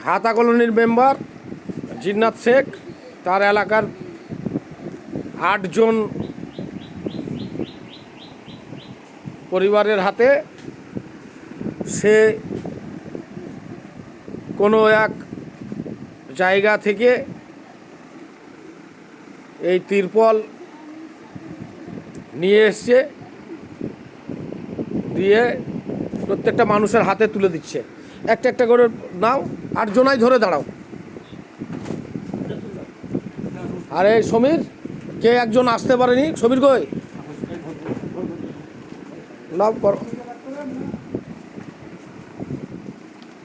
হাতা কলোনির মেম্বার জিন্নাত শেখ তার এলাকার 8 জন পরিবারের হাতে সে কোনো এক জায়গা থেকে এই তিরপল নিয়ে এসছে, দিয়ে প্রত্যেকটা মানুষের হাতে তুলে দিচ্ছে। একটা একটা করে নাও, 8 জনাই ধরে দাঁড়াও। আরে সমীর, কে একজন আসতে পারেনি? সমীর কই? নাও করো।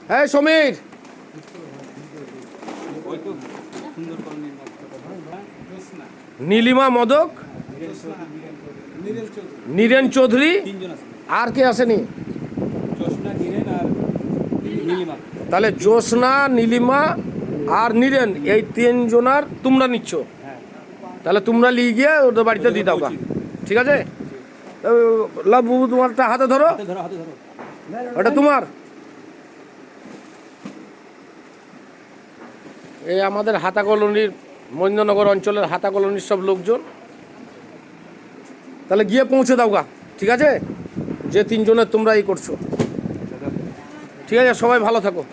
হ্যাঁ সমীর, নীলিমা মদক, নীরেন চৌধুরী, আর কে আসেনি? তাহলে জ্যোৎস্না, নীলিমা আর নীরেন, এই 3 জনার তোমরা নিচ্ছ। তাহলে তোমরা নিয়ে গিয়ে ওদের বাড়িতে দিয়ে দাও, ঠিক আছে? লাভ বাবু, তোমারটা হাতে ধরো, ওটা তোমার। এই আমাদের হাতা কলোনির, মহেন্দ্রনগর অঞ্চলের হাতা কলোনির সব লোকজন। তাহলে গিয়ে পৌঁছে দাও গা, ঠিক আছে? যে 3 জনের তোমরা এই করছো, ঠিক আছে? সবাই ভালো থাকো।